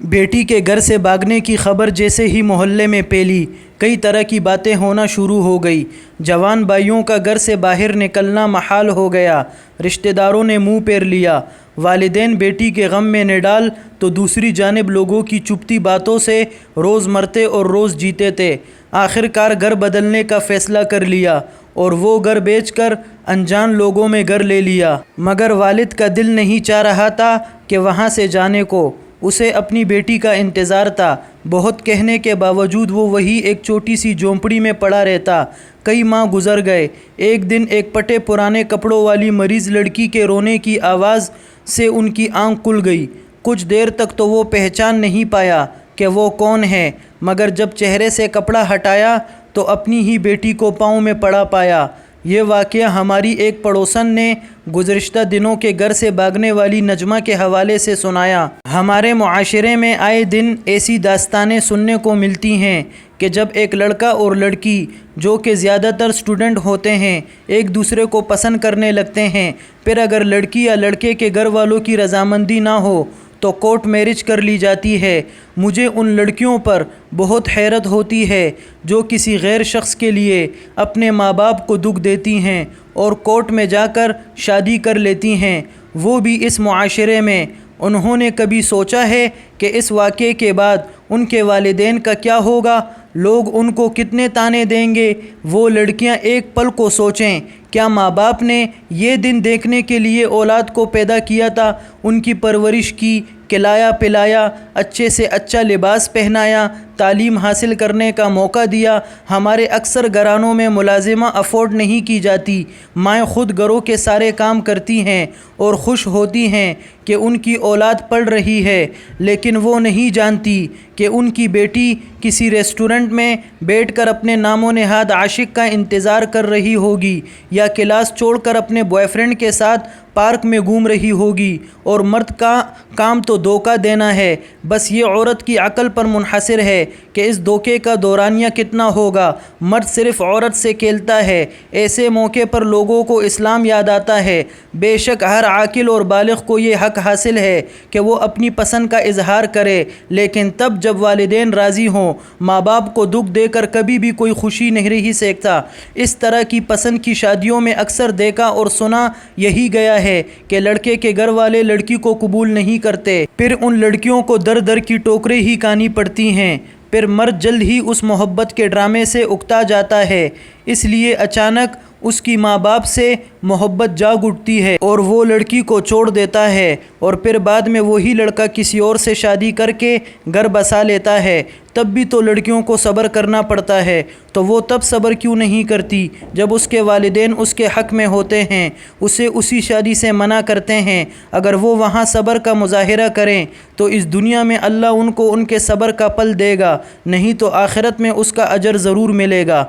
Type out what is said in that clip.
بیٹی کے گھر سے بھاگنے کی خبر جیسے ہی محلے میں پھیلی، کئی طرح کی باتیں ہونا شروع ہو گئی۔ جوان بھائیوں کا گھر سے باہر نکلنا محال ہو گیا۔ رشتہ داروں نے منہ پھیر لیا۔ والدین بیٹی کے غم میں نڈال تو دوسری جانب لوگوں کی چپتی باتوں سے روز مرتے اور روز جیتے تھے۔ آخر کار گھر بدلنے کا فیصلہ کر لیا اور وہ گھر بیچ کر انجان لوگوں میں گھر لے لیا۔ مگر والد کا دل نہیں چاہ رہا تھا کہ وہاں سے جانے کو۔ اسے اپنی بیٹی کا انتظار تھا۔ بہت کہنے کے باوجود وہ وہی ایک چھوٹی سی جھونپڑی میں پڑا رہتا۔ کئی ماہ گزر گئے۔ ایک دن ایک پٹے پرانے کپڑوں والی مریض لڑکی کے رونے کی آواز سے ان کی آنکھ کھل گئی۔ کچھ دیر تک تو وہ پہچان نہیں پایا کہ وہ کون ہے، مگر جب چہرے سے کپڑا ہٹایا تو اپنی ہی بیٹی کو پاؤں میں پڑا پایا۔ یہ واقعہ ہماری ایک پڑوسن نے گزشتہ دنوں کے گھر سے بھاگنے والی نجمہ کے حوالے سے سنایا۔ ہمارے معاشرے میں آئے دن ایسی داستانیں سننے کو ملتی ہیں کہ جب ایک لڑکا اور لڑکی، جو کہ زیادہ تر اسٹوڈنٹ ہوتے ہیں، ایک دوسرے کو پسند کرنے لگتے ہیں، پھر اگر لڑکی یا لڑکے کے گھر والوں کی رضامندی نہ ہو تو کورٹ میرج کر لی جاتی ہے۔ مجھے ان لڑکیوں پر بہت حیرت ہوتی ہے جو کسی غیر شخص کے لیے اپنے ماں باپ کو دکھ دیتی ہیں اور کورٹ میں جا کر شادی کر لیتی ہیں، وہ بھی اس معاشرے میں۔ انہوں نے کبھی سوچا ہے کہ اس واقعے کے بعد ان کے والدین کا کیا ہوگا؟ لوگ ان کو کتنے طعنے دیں گے؟ وہ لڑکیاں ایک پل کو سوچیں، کیا ماں باپ نے یہ دن دیکھنے کے لیے اولاد کو پیدا کیا تھا، ان کی پرورش کی، کھلایا پلایا، اچھے سے اچھا لباس پہنایا، تعلیم حاصل کرنے کا موقع دیا؟ ہمارے اکثر گھرانوں میں ملازمہ افورڈ نہیں کی جاتی۔ مائیں خود گھروں کے سارے کام کرتی ہیں اور خوش ہوتی ہیں کہ ان کی اولاد پڑھ رہی ہے، لیکن وہ نہیں جانتی کہ ان کی بیٹی کسی ریسٹورنٹ میں بیٹھ کر اپنے نام و نہاد عاشق کا انتظار کر رہی ہوگی، یا کلاس چھوڑ کر اپنے بوائے فرینڈ کے ساتھ پارک میں گھوم رہی ہوگی، اور مرد کا کام تو دھوکہ دینا ہے۔ بس یہ عورت کی عقل پر منحصر ہے کہ اس دھوکے کا دورانیہ کتنا ہوگا۔ مرد صرف عورت سے کھیلتا ہے۔ ایسے موقع پر لوگوں کو اسلام یاد آتا ہے۔ بے شک ہر عاقل اور بالغ کو یہ حق حاصل ہے کہ وہ اپنی پسند کا اظہار کرے، لیکن تب جب والدین راضی ہوں۔ ماں باپ کو دکھ دے کر کبھی بھی کوئی خوشی نہیں رہ سکتا۔ اس طرح کی پسند کی شادیوں میں اکثر دیکھا اور سنا یہی گیا ہے کہ لڑکے کے گھر والے لڑکی کو قبول نہیں کرتے، پھر ان لڑکیوں کو در در کی ٹوکریں ہی کھانی پڑتی ہیں۔ پھر مرد جلد ہی اس محبت کے ڈرامے سے اکتا جاتا ہے، اس لیے اچانک اس کی ماں باپ سے محبت جاگ اٹھتی ہے اور وہ لڑکی کو چھوڑ دیتا ہے، اور پھر بعد میں وہی لڑکا کسی اور سے شادی کر کے گھر بسا لیتا ہے۔ تب بھی تو لڑکیوں کو صبر کرنا پڑتا ہے، تو وہ تب صبر کیوں نہیں کرتی جب اس کے والدین اس کے حق میں ہوتے ہیں، اسے اسی شادی سے منع کرتے ہیں؟ اگر وہ وہاں صبر کا مظاہرہ کریں تو اس دنیا میں اللہ ان کو ان کے صبر کا پھل دے گا، نہیں تو آخرت میں اس کا اجر ضرور ملے گا۔